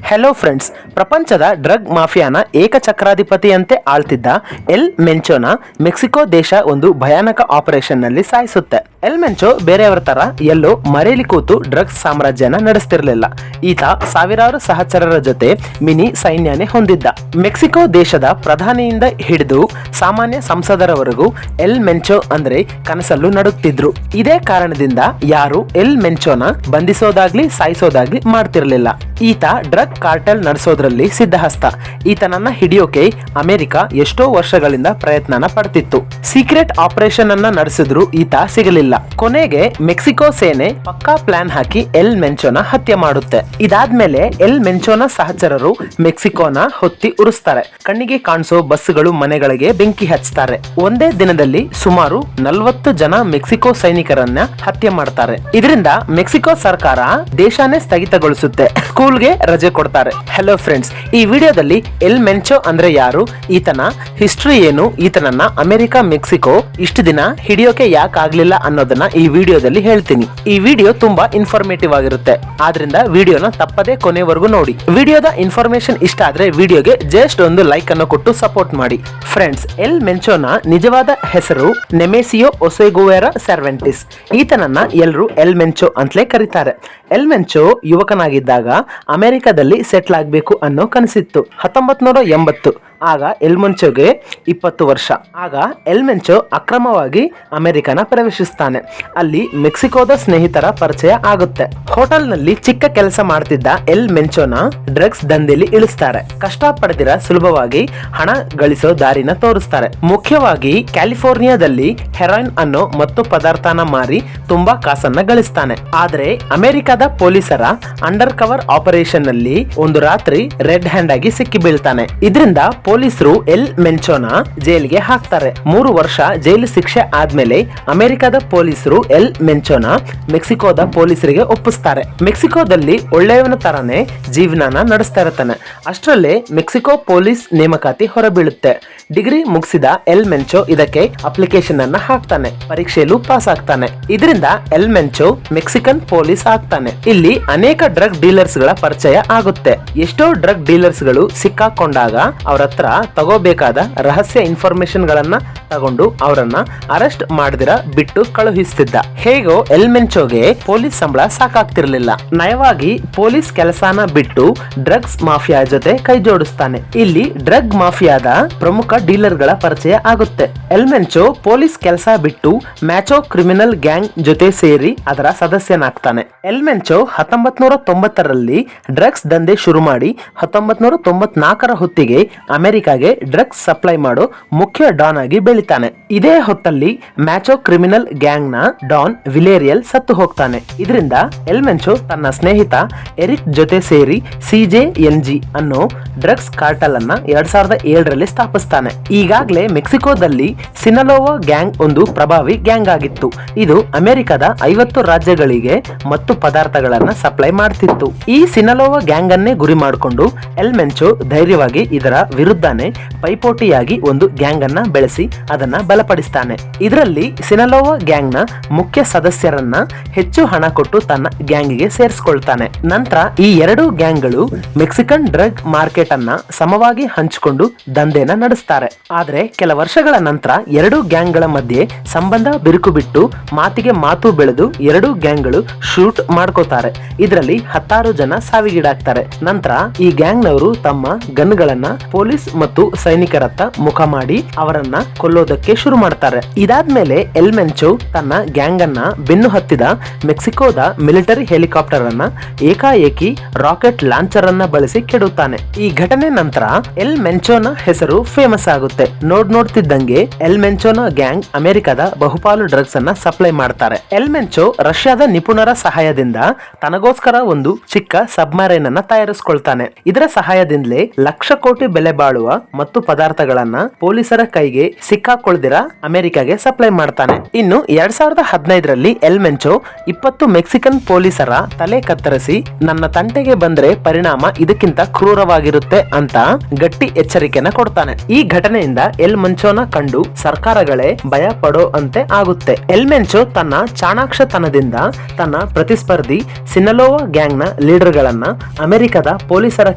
Hello friends, ಪ್ರಪಂಚದ drug ಮಾಫಿಯಾನ ಏಕಚಕ್ರಾಧಿಪತಿಯಂತೆ ಆಳ್ತಿದ್ದ L ಮೆಂಚೋನ Mexico ದೇಶ ಒಂದು ಭಯಾನಕ ಆಪರೇಷನ್ ನಲ್ಲಿ ಸಾಯಿಸುತ್ತೆ. ಎಲ್ ಮೆಂಚೋ ಬೇರೆಯವರ ತರ ಎಲ್ಲೋ ಮರೆಯಲ್ಲಿ ಕೂತು ಡ್ರಗ್ಸ್ ಸಾಮ್ರಾಜ್ಯನ ನಡೆಸ್ತಿರ್ಲಿಲ್ಲ. ಈತ ಸಾವಿರಾರು ಸಹಚರರ ಜೊತೆ ಮಿನಿ ಸೈನ್ಯನೇ ಹೊಂದಿದ್ದ. ಮೆಕ್ಸಿಕೋ ದೇಶದ ಪ್ರಧಾನಿಯಿಂದ ಹಿಡಿದು ಸಾಮಾನ್ಯ ಸಂಸದರವರೆಗೂ ಎಲ್ ಮೆಂಚೋ ಅಂದ್ರೆ ಕನಸಲ್ಲೂ ನಡುತ್ತಿದ್ರು. ಇದೇ ಕಾರಣದಿಂದ ಯಾರು ಎಲ್ ಮೆಂಚೋನ ಬಂಧಿಸೋದಾಗ್ಲಿ ಸಾಯಿಸೋದಾಗ್ಲಿ ಮಾಡ್ತಿರ್ಲಿಲ್ಲ. ಈತ ಡ್ರಗ್ ಕಾರ್ಟೆಲ್ ನಡೆಸೋದ್ರಲ್ಲಿ ಸಿದ್ಧಹಸ್ತ. ಈತನನ್ನ ಹಿಡಿಯೋಕೆ ಅಮೆರಿಕ ಎಷ್ಟೋ ವರ್ಷಗಳಿಂದ ಪ್ರಯತ್ನನ ಪಡ್ತಿತ್ತು. ಸೀಕ್ರೆಟ್ ಆಪರೇಷನ್ ಅನ್ನ ನಡೆಸಿದ್ರು ಈತ ಸಿಗಲಿಲ್ಲ. ಕೊನೆಗೆ ಮೆಕ್ಸಿಕೋ ಸೇನೆ ಪಕ್ಕಾ ಪ್ಲಾನ್ ಹಾಕಿ ಎಲ್ ಮೆಂಚೋನ ಹತ್ಯೆ ಮಾಡುತ್ತೆ. ಇದಾದ್ಮೇಲೆ ಎಲ್ ಮೆಂಚೋನ ಸಹಚರರು ಮೆಕ್ಸಿಕೋನ ಹೊತ್ತಿ ಉರಿಸ್ತಾರೆ. ಕಣ್ಣಿಗೆ ಕಾಣಿಸೋ ಬಸ್ಗಳು ಮನೆಗಳಿಗೆ ಬೆಂಕಿ ಹಚ್ತಾರೆ. ಒಂದೇ ದಿನದಲ್ಲಿ ಸುಮಾರು 40 ಜನ ಮೆಕ್ಸಿಕೋ ಸೈನಿಕರನ್ನ ಹತ್ಯೆ ಮಾಡ್ತಾರೆ. ಇದರಿಂದ ಮೆಕ್ಸಿಕೋ ಸರ್ಕಾರ ದೇಶಾನೇ ಸ್ಥಗಿತಗೊಳಿಸುತ್ತೆ. ಸ್ಕೂಲ್ಗೆ ರಜೆ ಕೊಡ್ತಾರೆ. ಹೆಲೋ ಫ್ರೆಂಡ್ಸ್, ಈ ವಿಡಿಯೋದಲ್ಲಿ ಎಲ್ ಮೆಂಚೋ ಅಂದ್ರೆ ಯಾರು, ಈತನ ಹಿಸ್ಟ್ರಿ ಏನು, ಈತನನ್ನ ಅಮೆರಿಕ ಮೆಕ್ಸಿಕೋ ಇಷ್ಟು ದಿನ ಹಿಡಿಯೋಕೆ ಯಾಕೆ ಆಗ್ಲಿಲ್ಲ ಅನ್ನೋದನ್ನ ಈ ವಿಡಿಯೋದಲ್ಲಿ ಹೇಳ್ತೀನಿ. ಈ ವಿಡಿಯೋ ತುಂಬಾ ಇನ್ಫಾರ್ಮೇಟಿವ್ ಆಗಿರುತ್ತೆ, ಆದ್ರಿಂದ ವಿಡಿಯೋನ ತಪ್ಪದೇ ಕೊನೆವರೆಗೂ ನೋಡಿ. ವಿಡಿಯೋದ ಇನ್ಫಾರ್ಮೇಶನ್ ಇಷ್ಟ ಆದ್ರೆ ವಿಡಿಯೋಗೆ ಜಸ್ಟ್ ಒಂದು ಲೈಕ್ ಅನ್ನು ಕೊಟ್ಟು ಸಪೋರ್ಟ್ ಮಾಡಿ. ಫ್ರೆಂಡ್ಸ್, ಎಲ್ ಮೆಂಚೋನ ನಿಜವಾದ ಹೆಸರು ನೆಮೆಸಿಯೋ ಒಸೆಗುವೆರಾ ಸರ್ವೆಂಟಿಸ್. ಈತನನ್ನ ಎಲ್ಲರೂ ಎಲ್ ಮೆಂಚೋ ಅಂತಲೇ ಕರೀತಾರೆ. ಎಲ್ ಮೆಂಚೋ ಯುವಕನಾಗಿದ್ದಾಗ ಅಮೆರಿಕದಲ್ಲಿ ಸೆಟ್ಲ್ ಆಗಬೇಕು ಅನ್ನೋ ಕನಸಿತ್ತು. 1980 ಆಗ ಎಲ್ ಮೆಂಚೋಗೆ 20 ವರ್ಷ. ಆಗ ಎಲ್ ಮೆಂಚೋ ಅಕ್ರಮವಾಗಿ ಅಮೆರಿಕನ ಪ್ರವೇಶಿಸ್ತಾನೆ. ಅಲ್ಲಿ ಮೆಕ್ಸಿಕೋದ ಸ್ನೇಹಿತರ ಪರಿಚಯ ಆಗುತ್ತೆ. ಹೋಟೆಲ್ ನಲ್ಲಿ ಚಿಕ್ಕ ಕೆಲಸ ಮಾಡ್ತಿದ್ದ ಎಲ್ ಮೆಂಚೋನ ಡ್ರಗ್ಸ್ ದಂಧೆಲಿ ಇಳಿಸ್ತಾರೆ. ಕಷ್ಟ ಪಡೆದಿರ ಸುಲಭವಾಗಿ ಹಣ ಗಳಿಸೋ ದಾರಿನ ತೋರಿಸ್ತಾರೆ. ಮುಖ್ಯವಾಗಿ ಕ್ಯಾಲಿಫೋರ್ನಿಯಾದಲ್ಲಿ ಹೆರಾಯಿನ್ ಅನ್ನೋ ಮತ್ತು ಪದಾರ್ಥನ ಮಾರಿ ತುಂಬಾ ಕಾಸನ್ನ ಗಳಿಸ್ತಾನೆ. ಆದ್ರೆ ಅಮೆರಿಕದ ಪೊಲೀಸರ ಅಂಡರ್ ಕವರ್ ಆಪರೇಷನ್ ನಲ್ಲಿ ಒಂದು ರಾತ್ರಿ ರೆಡ್ ಹ್ಯಾಂಡ್ ಆಗಿ ಸಿಕ್ಕಿ ಬೀಳ್ತಾನೆ. ಇದರಿಂದ ಪೊಲೀಸರು ಎಲ್ ಮೆಂಚೋನ ಜೈಲಿಗೆ ಹಾಕ್ತಾರೆ. 3 ವರ್ಷ ಜೈಲು ಶಿಕ್ಷೆ ಆದ್ಮೇಲೆ ಅಮೆರಿಕದ ಪೊಲೀಸರು ಎಲ್ ಮೆಂಚೋನ ಮೆಕ್ಸಿಕೋದ ಪೊಲೀಸರಿಗೆ ಒಪ್ಪಿಸ್ತಾರೆ. ಮೆಕ್ಸಿಕೋದಲ್ಲಿ ಒಳ್ಳೆಯವನ ತರನೇ ಜೀವನನ ನಡೆಸ್ತಾ ಇರ್ತಾನೆ. ಅಷ್ಟರಲ್ಲೇ ಮೆಕ್ಸಿಕೋ ಪೊಲೀಸ್ ನೇಮಕಾತಿ ಹೊರಬೀಳುತ್ತೆ. ಡಿಗ್ರಿ ಮುಗಿಸಿದ ಎಲ್ ಮೆಂಚೋ ಇದಕ್ಕೆ ಅಪ್ಲಿಕೇಶನ್ ಅನ್ನ ಹಾಕ್ತಾನೆ. ಪರೀಕ್ಷೆಯಲ್ಲೂ ಪಾಸ್ ಆಗ್ತಾನೆ. ಇದರಿಂದ ಎಲ್ ಮೆಂಚೋ ಮೆಕ್ಸಿಕನ್ ಪೊಲೀಸ್ ಆಗ್ತಾನೆ. ಇಲ್ಲಿ ಅನೇಕ ಡ್ರಗ್ ಡೀಲರ್ಸ್ ಗಳ ಪರಿಚಯ ಆಗುತ್ತೆ. ಎಷ್ಟೋ ಡ್ರಗ್ ಡೀಲರ್ಸ್ ಗಳು ಸಿಕ್ಕಾಕೊಂಡಾಗ ಅವರ ಹತ್ರ ತಗೋಬೇಕಾದ ರಹಸ್ಯ ಇನ್ಫಾರ್ಮೇಶನ್ ಗಳನ್ನ ತಗೊಂಡು ಅವರನ್ನ ಅರೆಸ್ಟ್ ಮಾಡದಿರ ಬಿಟ್ಟು ಕಳುಹಿಸ್ತಿದ್ದ. ಹೇಗೋ ಎಲ್ ಮೆಂಚೋಗೆ ಪೊಲೀಸ್ ಸಂಬಳ ಸಾಕಾಗ್ತಿರ್ಲಿಲ್ಲ. ನಯವಾಗಿ ಪೊಲೀಸ್ ಕೆಲಸನ ಬಿಟ್ಟು ಡ್ರಗ್ಸ್ ಮಾಫಿಯಾ ಜೊತೆ ಕೈ ಜೋಡಿಸ್ತಾನೆ. ಇಲ್ಲಿ ಡ್ರಗ್ ಮಾಫಿಯಾದ ಪ್ರಮುಖ ಡೀಲರ್ ಗಳ ಪರಿಚಯ ಆಗುತ್ತೆ. ಎಲ್ ಮೆಂಚೋ ಪೊಲೀಸ್ ಕೆಲಸ ಬಿಟ್ಟು ಮ್ಯಾಚೋ ಕ್ರಿಮಿನಲ್ ಗ್ಯಾಂಗ್ ಜೊತೆ ಸೇರಿ ಅದರ ಸದಸ್ಯನಾಗ್ತಾನೆ. ಎಲ್ ಮೆಂಚೋ 1990ರಲ್ಲಿ ಡ್ರಗ್ಸ್ ದಂಧೆ ಶುರು ಮಾಡಿ 1994ರ ಹೊತ್ತಿಗೆ ಅಮೆರಿಕಾಗೆ ಡ್ರಗ್ಸ್ ಸಪ್ಲೈ ಮಾಡೋ ಮುಖ್ಯ ಡಾನ್ ಆಗಿ ಬೆಳಿತಾನೆ. ಇದೇ ಹೊತ್ತಲ್ಲಿ ಮ್ಯಾಚೋ ಕ್ರಿಮಿನಲ್ ಗ್ಯಾಂಗ್ ನ ಡಾನ್ ವಿಲೇರಿಯಲ್ ಸತ್ತು ಹೋಗ್ತಾನೆ. ಇದರಿಂದ ಎಲ್ ಮೆಂಚೋ ತನ್ನ ಸ್ನೇಹಿತ ಎರಿಕ್ ಜೊತೆ ಸೇರಿ CJNG ಅನ್ನೋ ಡ್ರಗ್ಸ್ ಕಾರ್ಟಲ್ ಅನ್ನ 2007ರಲ್ಲಿ ಸ್ಥಾಪಿಸ್ತಾನೆ. ಈಗಾಗಲೇ ಮೆಕ್ಸಿಕೋದಲ್ಲಿ ಸಿನಲೋವಾ ಗ್ಯಾಂಗ್ ಒಂದು ಪ್ರಭಾವಿ ಗ್ಯಾಂಗ್ ಆಗಿತ್ತು. ಇದು ಅಮೆರಿಕದ 50 ರಾಜ್ಯಗಳಿಗೆ ಮತ್ತು ಪದಾರ್ಥಗಳನ್ನ ಸಪ್ಲೈ ಮಾಡ್ತಿತ್ತು. ಈ ಸಿನಲೋವಾ ಗ್ಯಾಂಗ್ ಅನ್ನೇ ಗುರಿ ಮಾಡಿಕೊಂಡು ಎಲ್ ಮೆಂಚೋ ಧೈರ್ಯವಾಗಿ ಇದರ ವಿರುದ್ಧನೇ ಪೈಪೋಟಿಯಾಗಿ ಒಂದು ಗ್ಯಾಂಗ್ ಅನ್ನ ಬೆಳೆಸಿ ಅದನ್ನ ಬಲಪಡಿಸ್ತಾನೆ. ಇದರಲ್ಲಿ ಸಿನಲೋವಾ ಗ್ಯಾಂಗ್ ನ ಮುಖ್ಯ ಸದಸ್ಯರನ್ನ ಹೆಚ್ಚು ಹಣ ಕೊಟ್ಟು ತನ್ನ ಗ್ಯಾಂಗಿಗೆ ಸೇರಿಸಿಕೊಳ್ತಾನೆ. ನಂತರ ಈ ಎರಡು ಗ್ಯಾಂಗ್ಗಳು ಮೆಕ್ಸಿಕನ್ ಡ್ರಗ್ ಮಾರ್ಕೆಟ್ ಅನ್ನ ಸಮವಾಗಿ ಹಂಚಿಕೊಂಡು ದಂಧೆನ ನಡೆಸ್ತಾರೆ. ಆದ್ರೆ ಕೆಲ ವರ್ಷಗಳ ನಂತರ ಎರಡು ಗ್ಯಾಂಗ್ ಗಳ ಮಧ್ಯೆ ಸಂಬಂಧ ಬಿರುಕು ಬಿಟ್ಟು ಮಾತಿಗೆ ಮಾತು ಬೆಳೆದು ಎರಡು ಗ್ಯಾಂಗ್ ಗಳು ಶೂಟ್ ಮಾಡ್ಕೋತಾರೆ. ಇದರಲ್ಲಿ 10 ಜನ ಸಾವಿಗೀಡಾಗ್ತಾರೆ. ನಂತರ ಈ ಗ್ಯಾಂಗ್ ನವರು ತಮ್ಮ ಗನ್ ಗಳನ್ನ ಪೊಲೀಸ್ ಮತ್ತು ಸೈನಿಕರತ್ತ ಮುಖ ಮಾಡಿ ಅವರನ್ನ ಕೊಲ್ಲೋದಕ್ಕೆ ಶುರು ಮಾಡ್ತಾರೆ. ಇದಾದ್ಮೇಲೆ ಎಲ್ ಮೆಂಚೋ ತನ್ನ ಗ್ಯಾಂಗ್ ಅನ್ನ ಬೆನ್ನು ಹತ್ತಿದ ಮೆಕ್ಸಿಕೋದ ಮಿಲಿಟರಿ ಹೆಲಿಕಾಪ್ಟರ್ ಅನ್ನ ಏಕಾಏಕಿ ರಾಕೆಟ್ ಲಾಂಚರ್ ಅನ್ನ ಬಳಸಿ ಕೆಡುತ್ತಾನೆ. ಈ ಘಟನೆ ನಂತರ ಎಲ್ ಮೆಂಚೋನ ಹೆಸರು ಫೇಮಸ್ ಆಗುತ್ತೆ. ನೋಡ್ತಿದ್ದಂಗೆ ಎಲ್ ಮೆಂಚೋನ ಗ್ಯಾಂಗ್ ಅಮೆರಿಕದ ಬಹುಪಾಲು ಡ್ರಗ್ಸ್ ಅನ್ನ ಸಪ್ಲೈ ಮಾಡ್ತಾರೆ. ಎಲ್ ಮೆಂಚೋ ರಷ್ಯಾದ ನಿಪುಣರ ಸಹಾಯದಿಂದ ತನಗೋಸ್ಕರ ಒಂದು ಚಿಕ್ಕ ಸಬ್ಮರೈನ್ ಅನ್ನ ತಯಾರಿಸಿಕೊಳ್ತಾನೆ. ಇದರ ಸಹಾಯದಿಂದಲೇ ಲಕ್ಷ ಕೋಟಿ ಬೆಲೆ ಬಾಳುವ ಮತ್ತು ಪದಾರ್ಥಗಳನ್ನ ಪೊಲೀಸರ ಕೈಗೆ ಸಿಕ್ಕಾಕೊಳ್ದಿರ ಅಮೆರಿಕಾಗೆ ಸಪ್ಲೈ ಮಾಡ್ತಾನೆ. ಇನ್ನು 2015ರಲ್ಲಿ ಎಲ್ ಮೆಂಚೋ 20 ಮೆಕ್ಸಿಕನ್ ಪೊಲೀಸರ ತಲೆ ಕತ್ತರಿಸಿ ನನ್ನ ತಂಟೆಗೆ ಬಂದ್ರೆ ಪರಿಣಾಮ ಇದಕ್ಕಿಂತ ಕ್ರೂರವಾಗಿರುತ್ತೆ ಅಂತ ಗಟ್ಟಿ ಎಚ್ಚರಿಕೆನ ಕೊಡ್ತಾನೆ. ಈ ಘಟನೆಯಿಂದ ಎಲ್ ಮೆಂಚೋನ ಕಂಡು ಸರ್ಕಾರಗಳೇ ಭಯ ಪಡೋ ಅಂತೆ ಆಗುತ್ತೆ. ಎಲ್ ಮೆಂಚೋ ತನ್ನ ಚಾಣಾಕ್ಷತನದಿಂದ ತನ್ನ ಪ್ರತಿಸ್ಪರ್ಧಿ ಸಿನಲೋವಾ ಗ್ಯಾಂಗ್ ನ ಲೀಡರ್ ಗಳನ್ನ ಅಮೆರಿಕದ ಪೊಲೀಸರ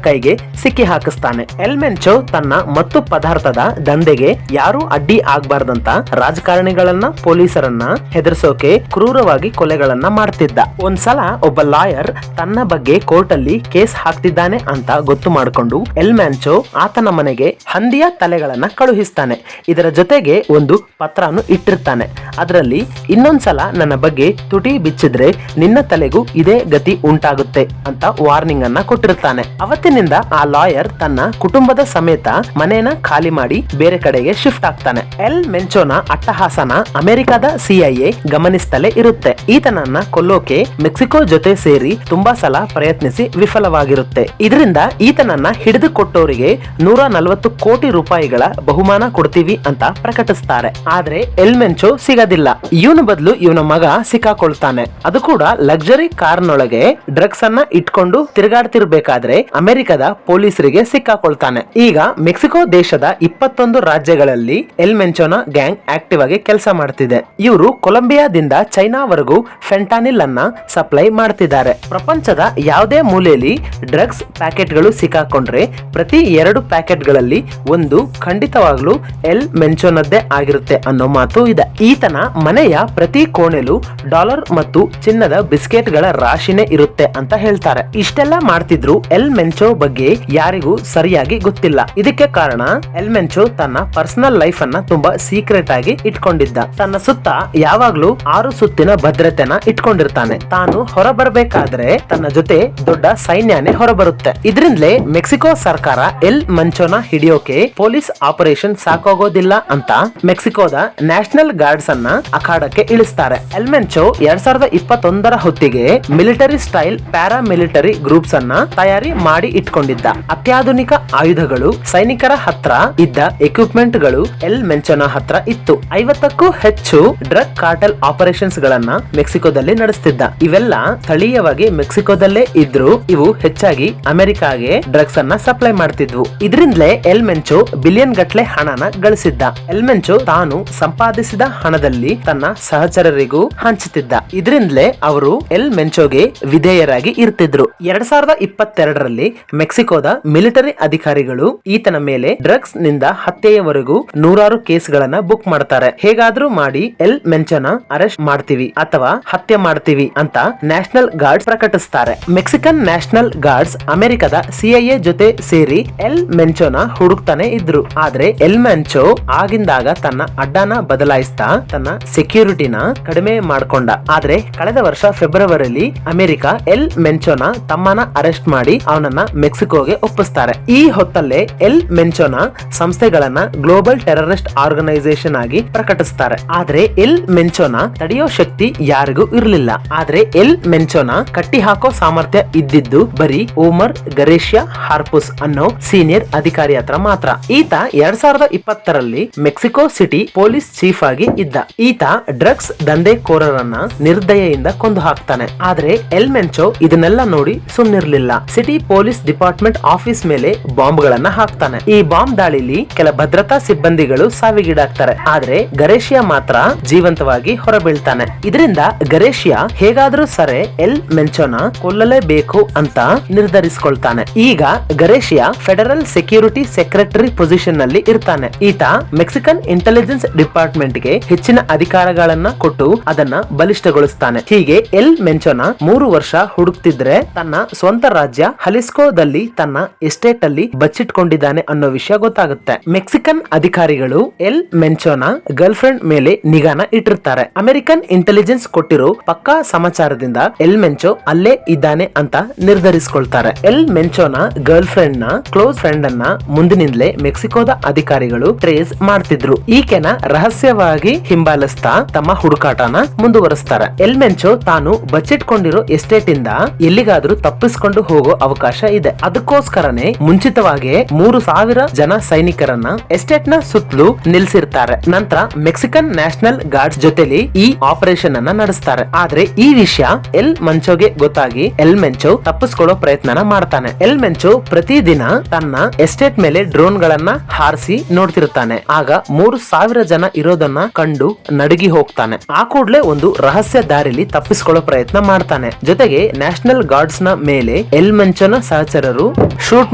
ಕೈಗೆ ಸಿಕ್ಕಿ ಹಾಕಿಸ್ತಾನೆ. ಎಲ್ ಮೆಂಚೋ ತನ್ನ ಮತ್ತು ಪದಾರ್ಥದ ದಂಧೆಗೆ ಯಾರು ಅಡ್ಡಿ ಆಗ್ಬಾರ್ದಂತ ರಾಜಕಾರಣಿಗಳನ್ನ ಪೊಲೀಸರನ್ನ ಹೆದರ್ಸೋಕೆ ಕ್ರೂರವಾಗಿ ಕೊಲೆಗಳನ್ನ ಮಾಡ್ತಿದ್ದ. ಒಂದ್ಸಲ ಒಬ್ಬ ಲಾಯರ್ ತನ್ನ ಬಗ್ಗೆ ಕೋರ್ಟ್ ಅಲ್ಲಿ ಕೇಸ್ ಹಾಕ್ತಿದ್ದಾನೆ ಅಂತ ಗೊತ್ತು ಮಾಡಿಕೊಂಡು ಎಲ್ ಮ್ಯಾನ್ಚೋ ಆತನ ಮನೆಗೆ ಹಂದಿಯ ತಲೆಗಳನ್ನ ಕಳುಹಿಸ್ತಾನೆ. ಇದರ ಜೊತೆಗೆ ಒಂದು ಪತ್ರನು ಇಟ್ಟಿರ್ತಾನೆ. ಅದರಲ್ಲಿ ಇನ್ನೊಂದ್ಸಲ ನನ್ನ ಬಗ್ಗೆ ತುಟಿ ಬಿಚ್ಚಿದ್ರೆ ನಿನ್ನ ತಲೆಗೂ ಇದೇ ಗತಿ ಉಂಟಾಗುತ್ತೆ ಅಂತ ವಾರ್ನಿಂಗ್ ಅನ್ನ ಕೊಟ್ಟಿರ್ತಾನೆ. ಅವತ್ತಿನಿಂದ ಆ ಲಾಯರ್ ತನ್ನ ಕುಟುಂಬದ ಸಮೇತ ಮನೇನ ಖಾಲಿ ಮಾಡಿ ಬೇರೆ ಕಡೆಗೆ ಶಿಫ್ಟ್ ಆಗ್ತಾನೆ. ಎಲ್ ಮೆಂಚೋನ ಅಟ್ಟಹಾಸನ ಅಮೆರಿಕದ ಸಿಐಎ ಗಮನಿಸ್ತಲೇ ಇರುತ್ತೆ. ಈತನನ್ನ ಕೊಲ್ಲೋಕೆ ಮೆಕ್ಸಿಕೋ ಜೊತೆ ಸೇರಿ ತುಂಬಾ ಸಲ ಪ್ರಯತ್ನಿಸಿ ವಿಫಲವಾಗಿರುತ್ತೆ. ಇದರಿಂದ ಈತನನ್ನ ಹಿಡಿದು ಕೊಟ್ಟವರಿಗೆ 140 ಕೋಟಿ ರೂಪಾಯಿಗಳ ಬಹುಮಾನ ಕೊಡ್ತೀವಿ ಅಂತ ಪ್ರಕಟಿಸ್ತಾರೆ. ಆದ್ರೆ ಎಲ್ ಮೆಂಚೋ ಸಿಗೋದಿಲ್ಲ. ಇವನ ಬದಲು ಇವನ ಮಗ ಸಿಕ್ಕಾಕೊಳ್ತಾನೆ. ಅದು ಕೂಡ ಲಕ್ಸರಿ ಕಾರ್ನೊಳಗೆ ಡ್ರಗ್ಸ್ ಅನ್ನ ಇಟ್ಕೊಂಡು ತಿರುಗಾಡ್ತಿರ್ಬೇಕಾದ್ರೆ ಅಮೆರಿಕದ ಪೊಲೀಸರಿಗೆ ಸಿಕ್ಕಾಕೊಳ್ತಾನೆ. ಈಗ ಮೆಕ್ಸಿಕೋ ದೇಶದ 21 ರಾಜ್ಯಗಳಲ್ಲಿ ಎಲ್ ಮೆಂಚೋನ ಗ್ಯಾಂಗ್ ಆಕ್ಟಿವ್ ಆಗಿ ಕೆಲಸ ಮಾಡ್ತಿದೆ. ಇವರು ಕೊಲಂಬಿಯಾದಿಂದ ಚೈನಾವರೆಗೂ ಫೆಂಟಾನಿಲ್ ಅನ್ನ ಸಪ್ಲೈ ಮಾಡ್ತಿದ್ದಾರೆ. ಪ್ರಪಂಚದ ಯಾವುದೇ ಮೂಲೆಯಲ್ಲಿ ಡ್ರಗ್ಸ್ ಪ್ಯಾಕೆಟ್ ಗಳು ಸಿಕ್ಕಾಕೊಂಡ್ರೆ ಪ್ರತಿ 2 ಪ್ಯಾಕೆಟ್ ಗಳಲ್ಲಿ ಒಂದು ಖಂಡಿತವಾಗ್ಲೂ ಎಲ್ ಮೆಂಚೋನದ್ದೇ ಆಗಿರುತ್ತೆ ಅನ್ನೋ ಮಾತು ಇದೆ. ಈತನ ಮನೆಯ ಪ್ರತಿ ಕೋಣೆಲು ಡಾಲರ್ ಮತ್ತು ಚಿನ್ನದ ಬಿಸ್ಕೆಟ್ ಗಳ ರಾಶಿನೇ ಇರುತ್ತೆ ಅಂತ ಹೇಳ್ತಾರೆ. ಇಷ್ಟೆಲ್ಲ ಮಾಡ್ತಿದ್ರು ಎಲ್ ಮೆಂಚೋ ಬಗ್ಗೆ ಯಾರಿಗೂ ಸರಿಯಾಗಿ ಗೊತ್ತಿಲ್ಲ. ಇದಕ್ಕೆ ಕಾರಣ ಎಲ್ ಮೆಂಚೋ ತನ್ನ ಪರ್ಸನಲ್ ಲೈಫ್ ಅನ್ನ ತುಂಬಾ ಸೀಕ್ರೆಟ್ ಆಗಿ ಇಟ್ಕೊಂಡಿದ್ದ. ತನ್ನ ಸುತ್ತ ಯಾವಾಗ್ಲೂ 6 ಸುತ್ತಿನ ಭದ್ರತೆನ ಇಟ್ಕೊಂಡಿರ್ತಾನೆ. ತಾನು ಹೊರಬರಬೇಕಾದ್ರೆ ತನ್ನ ಜೊತೆ ದೊಡ್ಡ ಸೈನ್ಯನೇ ಹೊರಬರುತ್ತೆ. ಇದರಿಂದಲೇ ಮೆಕ್ಸಿಕೋ ಸರ್ಕಾರ ಎಲ್ ಮೆಂಚೋನ ಹಿಡಿಯೋಕೆ ಪೊಲೀಸ್ ಆಪರೇಷನ್ ಸಾಕಾಗೋದಿಲ್ಲ ಅಂತ ಮೆಕ್ಸಿಕೋದ ನ್ಯಾಷನಲ್ ಗಾರ್ಡ್ಸ್ ಅನ್ನ ಅಖಾಡಕ್ಕೆ ಇಳಿಸ್ತಾರೆ. ಎಲ್ ಮೆಂಚೋ 2021ರ ಹೊತ್ತಿಗೆ military style para military groups ಅನ್ನ ತಯಾರಿ ಮಾಡಿ ಇಟ್ಕೊಂಡಿದ್ದ. ಅತ್ಯಾಧುನಿಕ ಆಯುಧಗಳು ಸೈನಿಕರ ಹತ್ರ ಇದ್ದ ಎಕ್ವಿಪ್ಮೆಂಟ್ ಗಳು ಎಲ್ ಮೆಂಚೋನ ಹತ್ರ ಇತ್ತು. 50ಕ್ಕೂ ಹೆಚ್ಚು ಡ್ರಗ್ ಕಾರ್ಟೆಲ್ ಆಪರೇಷನ್ಸ್ ಗಳನ್ನ ಮೆಕ್ಸಿಕೋದಲ್ಲಿ ನಡೆಸ್ತಿದ್ದ. ಇವೆಲ್ಲ ಸ್ಥಳೀಯವಾಗಿ ಮೆಕ್ಸಿಕೋದಲ್ಲೇ ಇದ್ರು ಇವು ಹೆಚ್ಚಾಗಿ ಅಮೆರಿಕಾಗೆ ಡ್ರಗ್ಸ್ ಅನ್ನ ಸಪ್ಲೈ ಮಾಡ್ತಿದ್ವು. ಇದರಿಂದಲೇ ಎಲ್ ಮೆಂಚೋ ಬಿಲಿಯನ್ ಗಟ್ಲೆ ಹಣನ ಗಳಿಸಿದ್ದ. ಎಲ್ ಮೆಂಚೋ ತಾನು ಸಂಪಾದಿಸಿದ ಹಣದಲ್ಲಿ ತನ್ನ ಸಹಚರರಿಗೂ ಹಂಚುತ್ತಿದ್ದ. ಇದರಿಂದಲೇ ಅವರು ಎಲ್ ಮೆಂಚೋಗೆ ವಿಧೇಯರಾಗಿ ಇರ್ತಿದ್ರು. 2022ರಲ್ಲಿ ಮೆಕ್ಸಿಕೋದ ಮಿಲಿಟರಿ ಅಧಿಕಾರಿಗಳು ಈತನ ಮೇಲೆ ಡ್ರಗ್ಸ್ ನಿಂದ ಹತ್ಯೆಯವರೆಗೂ 100 ಕೇಸ್ಗಳನ್ನ ಬುಕ್ ಮಾಡ್ತಾರೆ. ಹೇಗಾದ್ರೂ ಮಾಡಿ ಎಲ್ ಮೆಂಚೋನ ಅರೆಸ್ಟ್ ಮಾಡ್ತೀವಿ ಅಥವಾ ಹತ್ಯೆ ಮಾಡ್ತೀವಿ ಅಂತ ನ್ಯಾಷನಲ್ ಗಾರ್ಡ್ಸ್ ಪ್ರಕಟಿಸ್ತಾರೆ. ಮೆಕ್ಸಿಕನ್ ನ್ಯಾಷನಲ್ ಗಾರ್ಡ್ಸ್ ಅಮೆರಿಕದ ಸಿಐಎ ಜೊತೆ ಸೇರಿ ಎಲ್ ಮೆಂಚೋನ ಹುಡುಕ್ತಾನೆ ಇದ್ರು. ಆದ್ರೆ ಎಲ್ ಮೆಂಚೋ ಆಗಿಂದಾಗ ತನ್ನ ಅಡ್ಡಾನ ಬದಲಾಯಿಸ್ತಾ ತನ್ನ ಸೆಕ್ಯೂರಿಟಿನ ಕಡಿಮೆ ಮಾಡ್ಕೊಂಡ. ಆದ್ರೆ ಕಳೆದ ವರ್ಷ ಫೆಬ್ರವರಿಯಲ್ಲಿ ಅಮೆರಿಕ ಎಲ್ ಮೆಂಚೋನ ತಮ್ಮನ ಅರೆಸ್ಟ್ ಮಾಡಿ ಅವನನ್ನ ಮೆಕ್ಸಿಕೋಗೆ ಒಪ್ಪಿಸ್ತಾರೆ. ಈ ಹೊತ್ತಲ್ಲೇ ಎಲ್ ಮೆಂಚೋನ ಸಂಸ್ಥೆಗಳನ್ನ ಗ್ಲೋಬಲ್ ಟೆರರಿಸ್ಟ್ ಆರ್ಗನೈಸೇಷನ್ ಆಗಿ ಪ್ರಕಟಿಸ್ತಾರೆ. ಆದ್ರೆ ಎಲ್ ಮೆಂಚೋನ ತಡೆಯೋ ಶಕ್ತಿ ಯಾರಿಗೂ ಇರಲಿಲ್ಲ. ಆದ್ರೆ ಎಲ್ ಮೆಂಚೋನ ಕಟ್ಟಿ ಹಾಕೋ ಸಾಮರ್ಥ್ಯ ಇದ್ದಿದ್ದು ಬರೀ ಓಮರ್ ಗರೇಶಿಯಾ ಹಾರ್ಪುಸ್ ಅನ್ನೋ ಸೀನಿಯರ್ ಅಧಿಕಾರಿ ಹತ್ರ ಮಾತ್ರ. ಈತ 2020ರಲ್ಲಿ ಮೆಕ್ಸಿಕೋ ಸಿಟಿ ಪೊಲೀಸ್ ಚೀಫ್ ಆಗಿ ಇದ್ದ. ಈತ ಡ್ರಗ್ಸ್ ದಂಧೆಕೋರರನ್ನ ನಿರ್ದಯೆಯಿಂದ ಕೊಂದು ಹಾಕ್ತಾನೆ. ಆದ್ರೆ ಎಲ್ ಮೆಂಚೋ ಇದನ್ನೆಲ್ಲ ನೋಡಿ ಸುಮ್ನಿರ್ಲಿಲ್ಲ. ಸಿಟಿ ಪೊಲೀಸ್ ಡಿಪಾರ್ಟ್ಮೆಂಟ್ ಆಫೀಸ್ ಮೇಲೆ ಬಾಂಬ್ ಗಳನ್ನ ಹಾಕ್ತಾನೆ. ಈ ಬಾಂಬ್ ದಾಳಿಲಿ ಕೆಲ ಭದ್ರತಾ ಸಿಬ್ಬಂದಿಗಳು ಸಾವಿಗೀಡಾಗ್ತಾರೆ. ಆದ್ರೆ ಗರೇಶಿಯಾ ಮಾತ್ರ ಜೀವಂತವಾಗಿ ಹೊರಬೀಳ್ತಾನೆ. ಇದರಿಂದ ಗರೇಶಿಯಾ ಹೇಗಾದ್ರೂ ಸರೆ ಎಲ್ ಮೆಂಚೋನ ಕೊಲ್ಲಲೇಬೇಕು ಅಂತ ನಿರ್ಧರಿಸಿಕೊಳ್ತಾನೆ. ಈಗ ಗರೇಶಿಯಾ ಫೆಡರಲ್ ಸೆಕ್ಯೂರಿಟಿ ಸೆಕ್ರೆಟರಿ ಪೊಸಿಷನ್ ನಲ್ಲಿ ಇರ್ತಾನೆ. ಈತ ಮೆಕ್ಸಿಕನ್ ಇಂಟೆಲಿಜೆನ್ಸ್ ಡಿಪಾರ್ಟ್ಮೆಂಟ್ ಗೆ ಹೆಚ್ಚಿನ ಅಧಿಕಾರಗಳನ್ನ ಕೊಟ್ಟು ಅದನ್ನ ಬಲಿಷ್ಠಗೊಳಿಸ್ತಾನೆ. ಹೀಗೆ ಎಲ್ ಮೆಂಚೋನ 3 ವರ್ಷ ಹುಡುಕ್ತಿದ್ರೆ ತನ್ನ ಸ್ವಂತ ರಾಜ್ಯ ಹಲಿಸ್ಕೋದಲ್ಲಿ ತನ್ನ ಎಸ್ಟೇಟ್ ಅಲ್ಲಿ ಬಚ್ಚಿಟ್ಕೊಂಡಿದ್ದಾನೆ ಅನ್ನೋ ವಿಷಯ ಗೊತ್ತಾಗುತ್ತೆ. ಮೆಕ್ಸಿಕನ್ ಅಧಿಕಾರಿಗಳು ಎಲ್ ಮೆಂಚೋನ ಗರ್ಲ್ ಫ್ರೆಂಡ್ ಮೇಲೆ ನಿಗಾನ ಇಟ್ಟಿರ್ತಾರೆ. ಅಮೆರಿಕನ್ ಇಂಟೆಲಿಜೆನ್ಸ್ ಕೊಟ್ಟಿರೋ ಪಕ್ಕಾ ಸಮಾಚಾರದಿಂದ ಎಲ್ ಮೆಂಚೋ ಅಲ್ಲೇ ಇದ್ದಾನೆ ಅಂತ ನಿರ್ಧರಿಸಿಕೊಳ್ತಾರೆ. ಎಲ್ ಮೆಂಚೋನ ಗರ್ಲ್ ಫ್ರೆಂಡ್ ನ ಕ್ಲೋಸ್ ಫ್ರೆಂಡ್ ಅನ್ನ ಮುಂದಿನಿಂದಲೇ ಮೆಕ್ಸಿಕೋದ ಅಧಿಕಾರಿಗಳು ಟ್ರೇಸ್ ಮಾಡ್ತಿದ್ರು. ಈಕೆನ ರಹಸ್ಯವಾಗಿ ಹಿಂಬಾಲಿಸ್ತಾ ತಮ್ಮ ಹುಡುಕಾಟನ ಮುಂದುವರಿಸ್ತಾರೆ. ಎಲ್ ಮೆಂಚೋ ತಾನು ಬಚ್ಚಿಟ್ಕೊಂಡಿರೋ ಎಸ್ಟೇಟ್ ಇಂದ ಎಲ್ಲಿಗಾದ್ರೂ ತಪ್ಪಿಸ್ಕೊಂಡು ಹೋಗೋ ಅವಕಾಶ ಇದೆ. ಅದಕ್ಕೋಸ್ಕರನೇ ಮುಂಚಿತವಾಗಿ 3000 ಜನ ಸೈನಿಕರನ್ನ ಎಸ್ಟೇಟ್ ನ ಸುತ್ತಲೂ ನಿಲ್ಸಿರ್ತಾರೆ. ನಂತರ ಮೆಕ್ಸಿಕನ್ ನ್ಯಾಷನಲ್ ಗಾರ್ಡ್ಸ್ ಜೊತೆಲಿ ಈ ಆಪರೇಷನ್ ಅನ್ನ ನಡೆಸ್ತಾರೆ. ಆದ್ರೆ ಈ ವಿಷಯ ಎಲ್ ಮೆಂಚೋಗೆ ಗೊತ್ತಾಗಿ ಎಲ್ ಮೆಂಚೋ ತಪ್ಪಿಸ್ಕೊಳ್ಳೋ ಪ್ರಯತ್ನನ ಮಾಡ್ತಾನೆ. ಎಲ್ ಮೆಂಚೋ ಪ್ರತಿದಿನ ತನ್ನ ಎಸ್ಟೇಟ್ ಮೇಲೆ ಡ್ರೋನ್ ಗಳನ್ನ ಹಾರಿಸಿ ನೋಡ್ತಿರ್ತಾನೆ. ಆಗ 3000 ಜನ ಇರೋದನ್ನ ಕಂಡು ನಡುಗಿ ಹೋಗ್ತಾನೆ. ಆ ಕೂಡಲೇ ಒಂದು ರಹಸ್ಯ ದಾರಿಲಿ ತಪ್ಪಿಸ್ಕೊಳ್ಳೋ ಪ್ರಯತ್ನ ಮಾಡ್ತಾನೆ. ಜೊತೆಗೆ ನ್ಯಾಷನಲ್ ಗಾರ್ಡ್ಸ್ ನ ಮೇಲೆ ಮೇಲೆ ಎಲ್ ಮೆಂಚೋನ ಸಹಚರರು ಶೂಟ್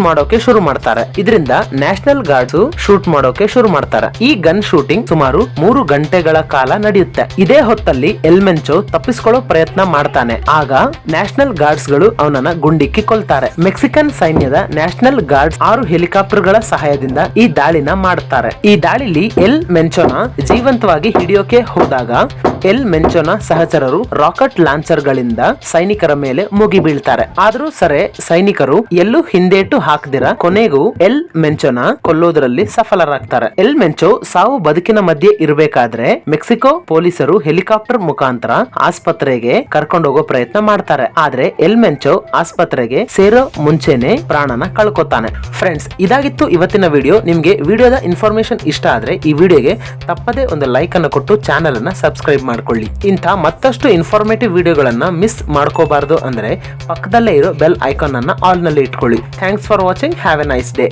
ಮಾಡೋಕೆ ಶುರು ಮಾಡ್ತಾರೆ. ಇದರಿಂದ ನ್ಯಾಷನಲ್ ಗಾರ್ಡ್ಸ್ ಶೂಟ್ ಮಾಡೋಕೆ ಶುರು ಮಾಡ್ತಾರೆ. ಈ ಗನ್ ಶೂಟಿಂಗ್ ಸುಮಾರು 3 ಗಂಟೆಗಳ ಕಾಲ ನಡೆಯುತ್ತೆ. ಇದೇ ಹೊತ್ತಲ್ಲಿ ಎಲ್ ಮೆಂಚೋ ತಪ್ಪಿಸಿಕೊಳ್ಳೋ ಪ್ರಯತ್ನ ಮಾಡ್ತಾನೆ. ಆಗ ನ್ಯಾಷನಲ್ ಗಾರ್ಡ್ಸ್ ಗಳು ಅವನನ್ನ ಗುಂಡಿಕ್ಕಿ ಕೊಲ್ತಾರೆ. ಮೆಕ್ಸಿಕನ್ ಸೈನ್ಯದ ನ್ಯಾಷನಲ್ ಗಾರ್ಡ್ಸ್ 6 ಹೆಲಿಕಾಪ್ಟರ್ ಗಳ ಸಹಾಯದಿಂದ ಈ ದಾಳಿನ ಮಾಡುತ್ತಾರೆ. ಈ ದಾಳಿಲಿ ಎಲ್ ಮೆಂಚೋನ ಜೀವಂತವಾಗಿ ಹಿಡಿಯೋಕೆ ಹೋದಾಗ ಎಲ್ ಮೆಂಚೋನ ಸಹಚರರು ರಾಕೆಟ್ ಲಾಂಚರ್ ಗಳಿಂದ ಸೈನಿಕರ ಮೇಲೆ ಮುಗಿ ಬೀಳ್ತಾರೆ. ಆದ್ರೂ ಸರಿ ಸೈನಿಕರು ಎಲ್ಲೂ ಹಿಂದೇಟು ಹಾಕದಿರ ಕೊನೆಗೂ ಎಲ್ ಮೆಂಚೋನ ಕೊಲ್ಲೋದ್ರಲ್ಲಿ ಸಫಲರಾಗ್ತಾರೆ. ಎಲ್ ಮೆಂಚೋ ಸಾವು ಬದುಕಿನ ಮಧ್ಯೆ ಇರಬೇಕಾದ್ರೆ ಮೆಕ್ಸಿಕೋ ಪೊಲೀಸರು ಹೆಲಿಕಾಪ್ಟರ್ ಮುಖಾಂತರ ಆಸ್ಪತ್ರೆಗೆ ಕರ್ಕೊಂಡು ಹೋಗೋ ಪ್ರಯತ್ನ ಮಾಡ್ತಾರೆ. ಆದ್ರೆ ಎಲ್ ಮೆಂಚೋ ಆಸ್ಪತ್ರೆಗೆ ಸೇರೋ ಮುಂಚೆನೆ ಪ್ರಾಣನ ಕಳ್ಕೊತಾನೆ. ಫ್ರೆಂಡ್ಸ್, ಇದಾಗಿತ್ತು ಇವತ್ತಿನ ವಿಡಿಯೋ. ನಿಮ್ಗೆ ವಿಡಿಯೋದ ಇನ್ಫಾರ್ಮೇಶನ್ ಇಷ್ಟ ಆದ್ರೆ ಈ ವಿಡಿಯೋಗೆ ತಪ್ಪದೆ ಒಂದು ಲೈಕ್ ಅನ್ನು ಕೊಟ್ಟು ಚಾನೆಲ್ ಅನ್ನ ಸಬ್ಸ್ಕ್ರೈಬ್ ಮಾಡ್ಕೊಳ್ಳಿ. ಇಂಥ ಮತ್ತಷ್ಟು ಇನ್ಫಾರ್ಮೇಟಿವ್ ವಿಡಿಯೋಗಳನ್ನ ಮಿಸ್ ಮಾಡ್ಕೋಬಾರ್ದು ಅಂದ್ರೆ ಪಕ್ಕದಲ್ಲೇ ಇರೋ ಬೆಲ್ ಐಕಾನ್ ಅನ್ನ ಆಲ್ ನಲ್ಲಿ ಇಟ್ಕೊಳ್ಳಿ. Thanks for watching. Have A nice day.